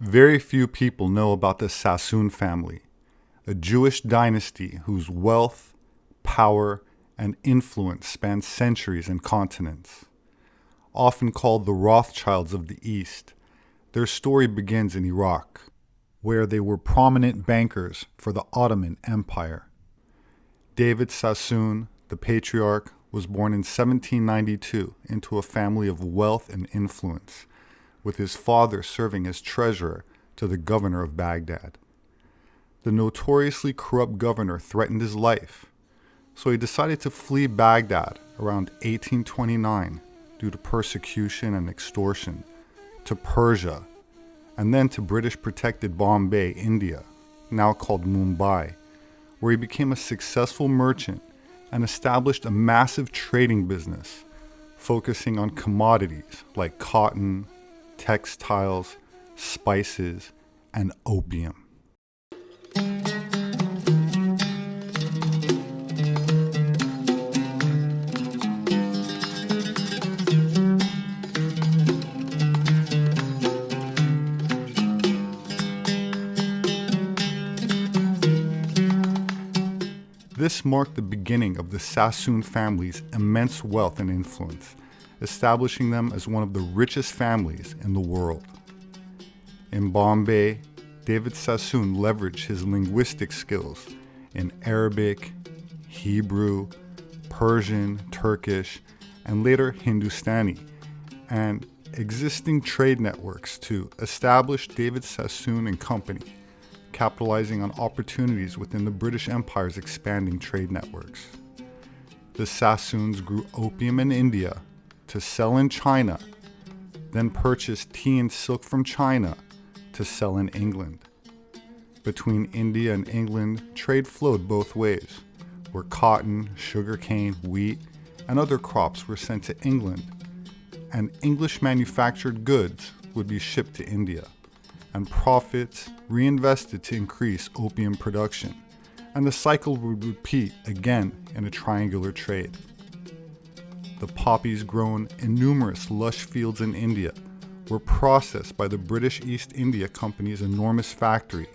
Very few people know about the Sassoon family, a Jewish dynasty whose wealth, power, and influence span centuries and continents. Often called the Rothschilds of the East, their story begins in Iraq, where they were prominent bankers for the Ottoman Empire. David Sassoon, the patriarch, was born in 1792 into a family of wealth and influence, with his father serving as treasurer to the governor of Baghdad. The notoriously corrupt governor threatened his life, so he decided to flee Baghdad around 1829 due to persecution and extortion, to Persia, and then to British-protected Bombay, India, now called Mumbai, where he became a successful merchant and established a massive trading business, focusing on commodities like cotton, textiles, spices, and opium. This marked the beginning of the Sassoon family's immense wealth and influence, establishing them as one of the richest families in the world. In Bombay, David Sassoon leveraged his linguistic skills in Arabic, Hebrew, Persian, Turkish, and later Hindustani, and existing trade networks to establish David Sassoon and Company, capitalizing on opportunities within the British Empire's expanding trade networks. The Sassoons grew opium in India to sell in China, then purchased tea and silk from China to sell in England. Between India and England, trade flowed both ways, where cotton, sugarcane, wheat, and other crops were sent to England, and English manufactured goods would be shipped to India, and profits reinvested to increase opium production, and the cycle would repeat again in a triangular trade. The poppies grown in numerous lush fields in India were processed by the British East India Company's enormous factory,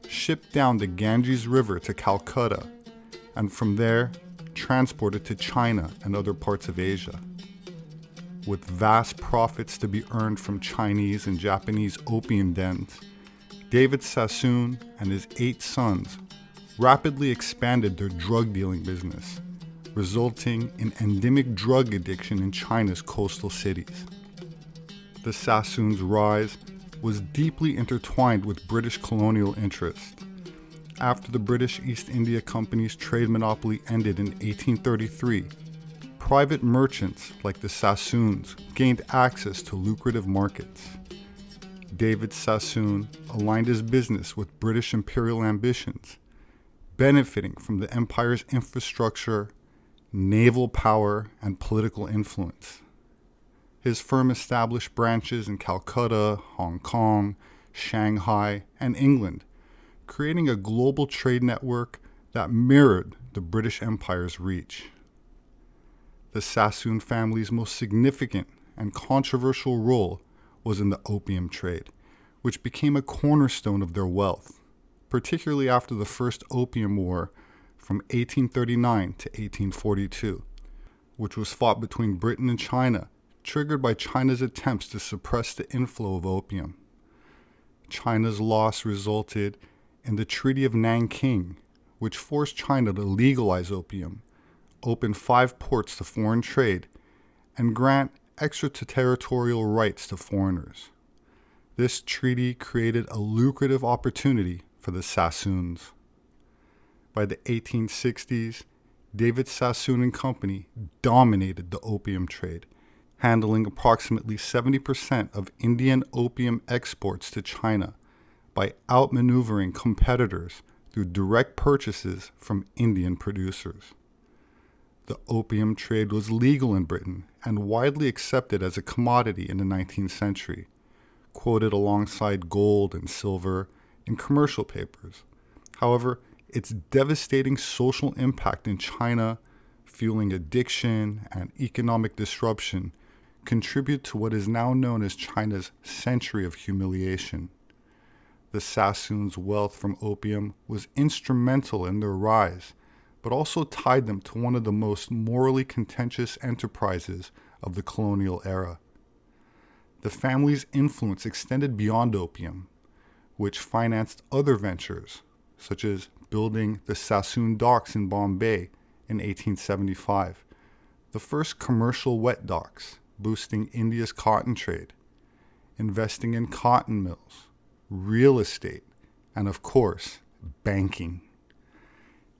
shipped down the Ganges River to Calcutta, and from there transported to China and other parts of Asia. With vast profits to be earned from Chinese and Japanese opium dens, David Sassoon and his 8 sons rapidly expanded their drug dealing business, resulting in endemic drug addiction in China's coastal cities. The Sassoons' rise was deeply intertwined with British colonial interest. After the British East India Company's trade monopoly ended in 1833, private merchants like the Sassoons gained access to lucrative markets. David Sassoon aligned his business with British imperial ambitions, benefiting from the empire's infrastructure, naval power, and political influence. His firm established branches in Calcutta, Hong Kong, Shanghai, and England, creating a global trade network that mirrored the British Empire's reach. The Sassoon family's most significant and controversial role was in the opium trade, which became a cornerstone of their wealth, particularly after the First Opium War from 1839 to 1842, which was fought between Britain and China, triggered by China's attempts to suppress the inflow of opium. China's loss resulted in the Treaty of Nanking, which forced China to legalize opium, open 5 ports to foreign trade, and grant extraterritorial rights to foreigners. This treaty created a lucrative opportunity for the Sassoons. By the 1860s, David Sassoon and Company dominated the opium trade, handling approximately 70% of Indian opium exports to China by outmaneuvering competitors through direct purchases from Indian producers. The opium trade was legal in Britain and widely accepted as a commodity in the 19th century, quoted alongside gold and silver in commercial papers. However, its devastating social impact in China, fueling addiction and economic disruption, contribute to what is now known as China's Century of Humiliation. The Sassoons' wealth from opium was instrumental in their rise, but also tied them to one of the most morally contentious enterprises of the colonial era. The family's influence extended beyond opium, which financed other ventures, such as building the Sassoon docks in Bombay in 1875, the first commercial wet docks, boosting India's cotton trade, investing in cotton mills, real estate, and of course, banking.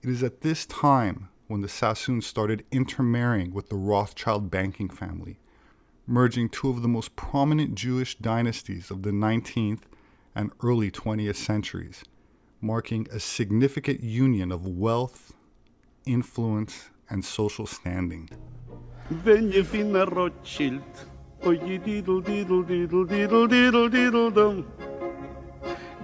It is at this time when the Sassoons started intermarrying with the Rothschild banking family, merging two of the most prominent Jewish dynasties of the 19th and early 20th centuries, marking a significant union of wealth, influence, and social standing. Wenn je finna Rothschild, oje diddle diddle diddle diddle diddle diddle dum.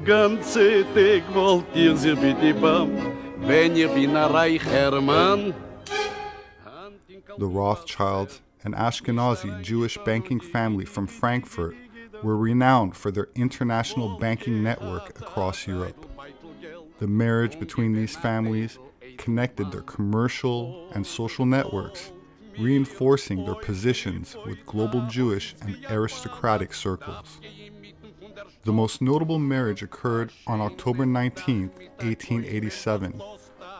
Ganze Tag wollt ihr sie bitte bam, wenn je finna reicher Mann. The Rothschilds, an Ashkenazi Jewish banking family from Frankfurt, were renowned for their international banking network across Europe. The marriage between these families connected their commercial and social networks, reinforcing their positions with global Jewish and aristocratic circles. The most notable marriage occurred on October 19, 1887,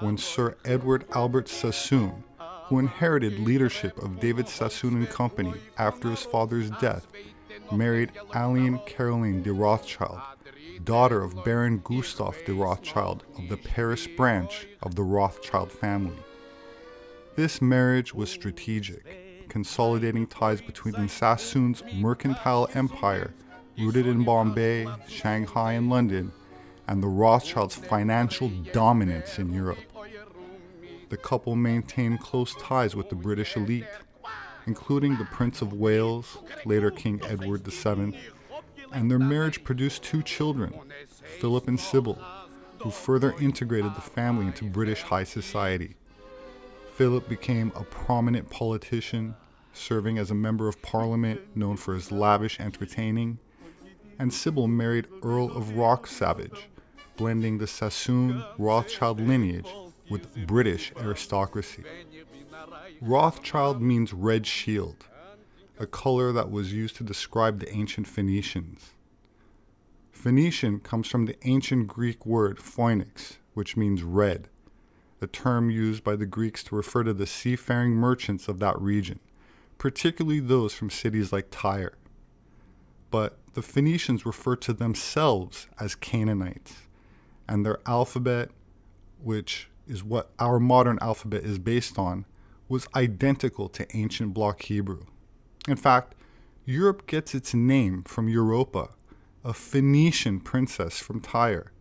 when Sir Edward Albert Sassoon, who inherited leadership of David Sassoon and Company after his father's death, married Aline Caroline de Rothschild, daughter of Baron Gustav de Rothschild of the Paris branch of the Rothschild family. This marriage was strategic, consolidating ties between the Sassoons' mercantile empire, rooted in Bombay, Shanghai, and London, and the Rothschilds' financial dominance in Europe. The couple maintained close ties with the British elite, including the Prince of Wales, later King Edward VII, and their marriage produced two children, Philip and Sybil, who further integrated the family into British high society. Philip became a prominent politician, serving as a member of Parliament known for his lavish entertaining, and Sybil married Earl of Rothschild, blending the Sassoon Rothschild lineage with British aristocracy. Rothschild means red shield, a color that was used to describe the ancient Phoenicians. Phoenician comes from the ancient Greek word phoenix, which means red, a term used by the Greeks to refer to the seafaring merchants of that region, particularly those from cities like Tyre. But the Phoenicians referred to themselves as Canaanites, and their alphabet, which is what our modern alphabet is based on, was identical to ancient Block Hebrew. In fact, Europe gets its name from Europa, a Phoenician princess from Tyre,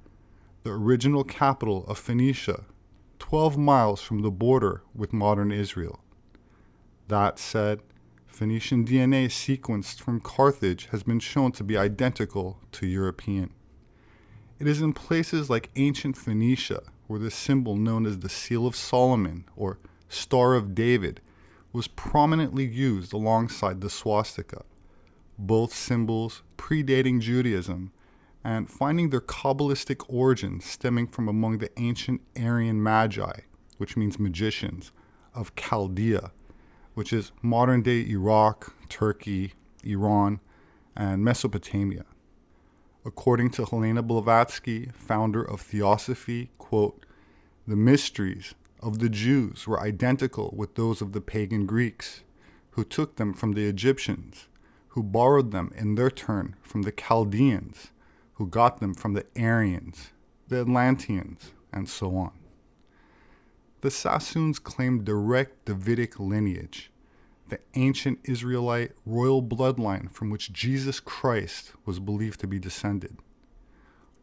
the original capital of Phoenicia, 12 miles from the border with modern Israel. That said, Phoenician DNA sequenced from Carthage has been shown to be identical to European. It is in places like ancient Phoenicia where the symbol known as the Seal of Solomon or Star of David was prominently used alongside the swastika, both symbols predating Judaism and finding their Kabbalistic origins stemming from among the ancient Aryan Magi, which means magicians, of Chaldea, which is modern-day Iraq, Turkey, Iran, and Mesopotamia. According to Helena Blavatsky, founder of Theosophy, quote, "The mysteries of the Jews were identical with those of the pagan Greeks, who took them from the Egyptians, who borrowed them in their turn from the Chaldeans, who got them from the Aryans, the Atlanteans, and so on." The Sassoons claimed direct Davidic lineage, the ancient Israelite royal bloodline from which Jesus Christ was believed to be descended.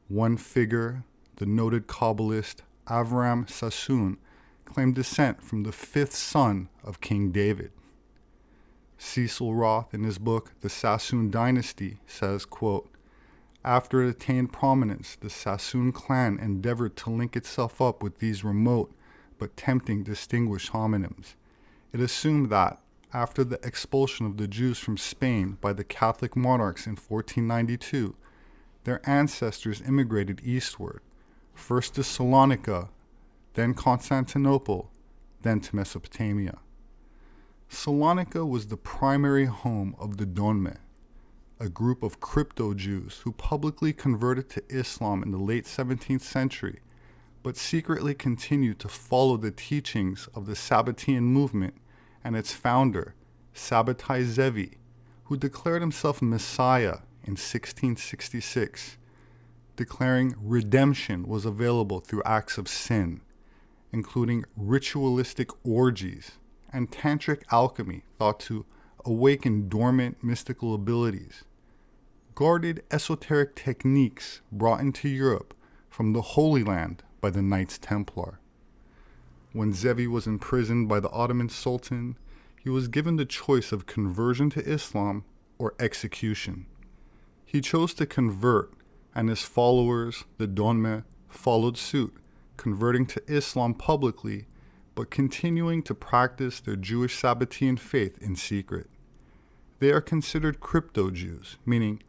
One figure, the noted Kabbalist Avram Sassoon, claimed descent from the fifth son of King David. Cecil Roth, in his book The Sassoon Dynasty, says, quote, "After it attained prominence, the Sassoon clan endeavored to link itself up with these remote but tempting distinguished homonyms. It assumed that, after the expulsion of the Jews from Spain by the Catholic monarchs in 1492, their ancestors immigrated eastward, first to Salonika, then Constantinople, then to Mesopotamia. Salonika was the primary home of the Donme, a group of crypto-Jews who publicly converted to Islam in the late 17th century, but secretly continued to follow the teachings of the Sabbatean movement and its founder, Sabbatai Zevi, who declared himself Messiah in 1666, declaring redemption was available through acts of sin, including ritualistic orgies and tantric alchemy thought to awaken dormant mystical abilities, guarded esoteric techniques brought into Europe from the Holy Land by the Knights Templar. When Zevi was imprisoned by the Ottoman Sultan, he was given the choice of conversion to Islam or execution. He chose to convert, and his followers, the Donme, followed suit, converting to Islam publicly, but continuing to practice their Jewish Sabbatean faith in secret. They are considered crypto-Jews, meaning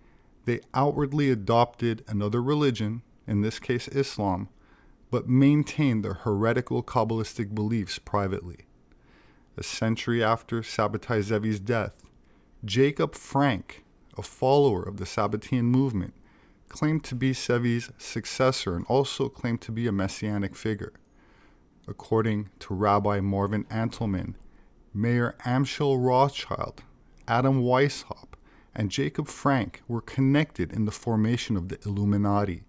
they outwardly adopted another religion, in this case Islam, but maintained their heretical Kabbalistic beliefs privately. A century after Sabbatai Zevi's death, Jacob Frank, a follower of the Sabbatean movement, claimed to be Zevi's successor and also claimed to be a messianic figure. According to Rabbi Marvin Antelman, Mayor Amschel Rothschild, Adam Weishaupt, and Jacob Frank were connected in the formation of the Illuminati,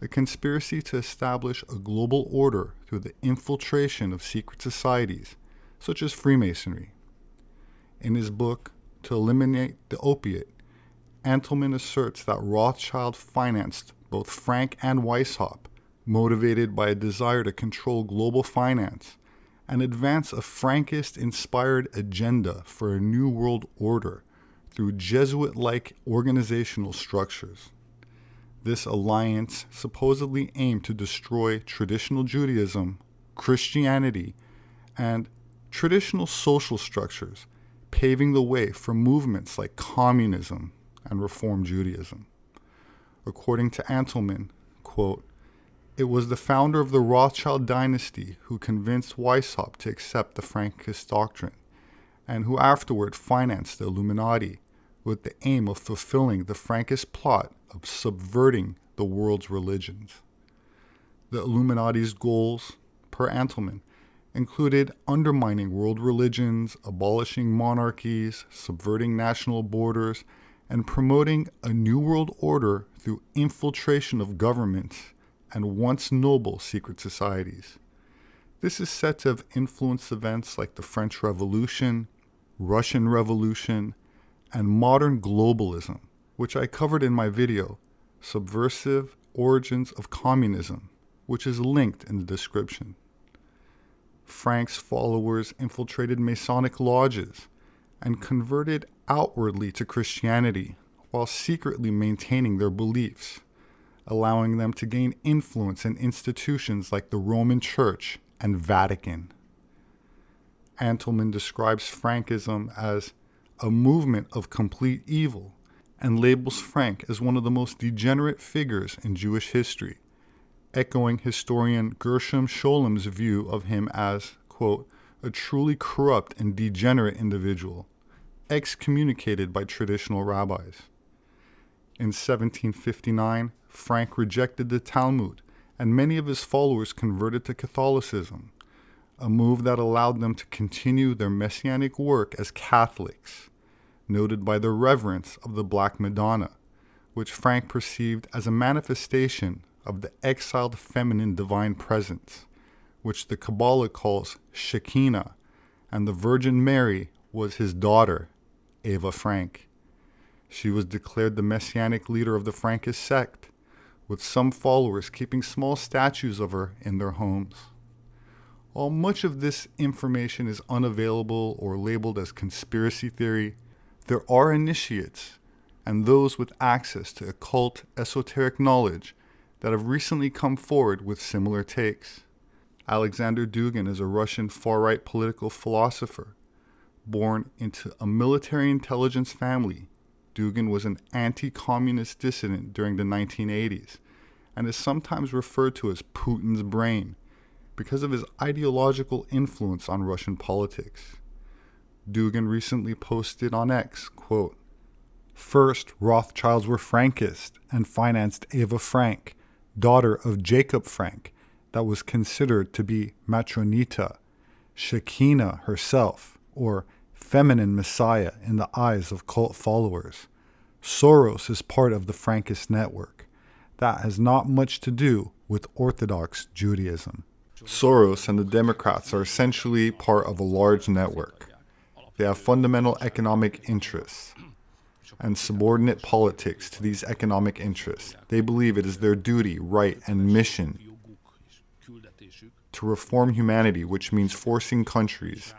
a conspiracy to establish a global order through the infiltration of secret societies, such as Freemasonry. In his book, To Eliminate the Opiate, Antelman asserts that Rothschild financed both Frank and Weishaupt, motivated by a desire to control global finance and advance a Frankist-inspired agenda for a new world order through Jesuit-like organizational structures. This alliance supposedly aimed to destroy traditional Judaism, Christianity, and traditional social structures, paving the way for movements like Communism and Reform Judaism. According to Antelman, quote, "It was the founder of the Rothschild dynasty who convinced Weishaupt to accept the Frankist doctrine, and who afterward financed the Illuminati with the aim of fulfilling the Frankist plot of subverting the world's religions." The Illuminati's goals, per Antelman, included undermining world religions, abolishing monarchies, subverting national borders, and promoting a new world order through infiltration of governments and once noble secret societies. This is said to have influenced events like the French Revolution, Russian Revolution, and modern globalism, which I covered in my video, Subversive Origins of Communism, which is linked in the description. Frank's followers infiltrated Masonic lodges and converted outwardly to Christianity while secretly maintaining their beliefs, allowing them to gain influence in institutions like the Roman Church and Vatican. Antelman describes Frankism as a movement of complete evil and labels Frank as one of the most degenerate figures in Jewish history, echoing historian Gershom Scholem's view of him as, quote, "a truly corrupt and degenerate individual, excommunicated by traditional rabbis." In 1759, Frank rejected the Talmud, and many of his followers converted to Catholicism, a move that allowed them to continue their messianic work as Catholics, noted by their reverence of the Black Madonna, which Frank perceived as a manifestation of the exiled feminine divine presence, which the Kabbalah calls Shekinah, and the Virgin Mary was his daughter, Eva Frank. She was declared the messianic leader of the Frankist sect, with some followers keeping small statues of her in their homes. While much of this information is unavailable or labeled as conspiracy theory, there are initiates and those with access to occult, esoteric knowledge that have recently come forward with similar takes. Alexander Dugin is a Russian far-right political philosopher, born into a military intelligence family Dugin was an anti-communist dissident during the 1980s and is sometimes referred to as Putin's brain because of his ideological influence on Russian politics. Dugin recently posted on X, quote, "First, Rothschilds were Frankist and financed Eva Frank, daughter of Jacob Frank, that was considered to be Matronita, Shekinah herself, or feminine messiah in the eyes of cult followers. Soros is part of the Frankist network. That has not much to do with Orthodox Judaism." Soros and the Democrats are essentially part of a large network. They have fundamental economic interests and subordinate politics to these economic interests. They believe it is their duty, right, and mission to reform humanity, which means forcing countries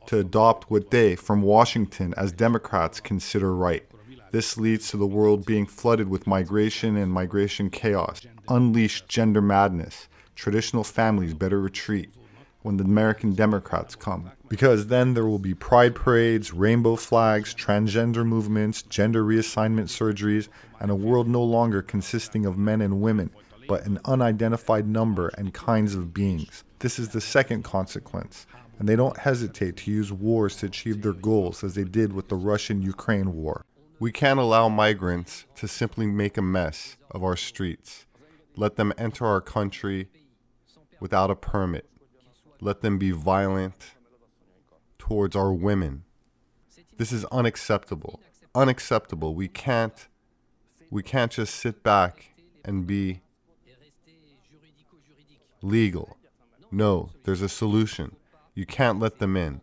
to adopt what they, from Washington, as Democrats, consider right. This leads to the world being flooded with migration and migration chaos, unleashed gender madness. Traditional families better retreat when the American Democrats come, because then there will be pride parades, rainbow flags, transgender movements, gender reassignment surgeries, and a world no longer consisting of men and women, but an unidentified number and kinds of beings. This is the second consequence, and they don't hesitate to use wars to achieve their goals, as they did with the Russian-Ukraine war. We can't allow migrants to simply make a mess of our streets. Let them enter our country without a permit. Let them be violent towards our women. This is unacceptable. Unacceptable. We can't just sit back and be legal. No, there's a solution. You can't let them in.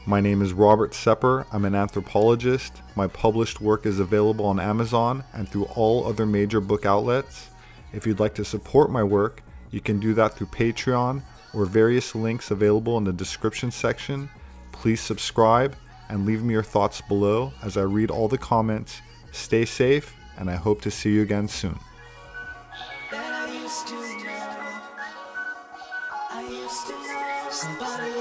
My name is Robert Sepehr. I'm an anthropologist. My published work is available on Amazon and through all other major book outlets. If you'd like to support my work, you can do that through Patreon or various links available in the description section. Please subscribe and leave me your thoughts below as I read all the comments. Stay safe, and I hope to see you again soon. Somebody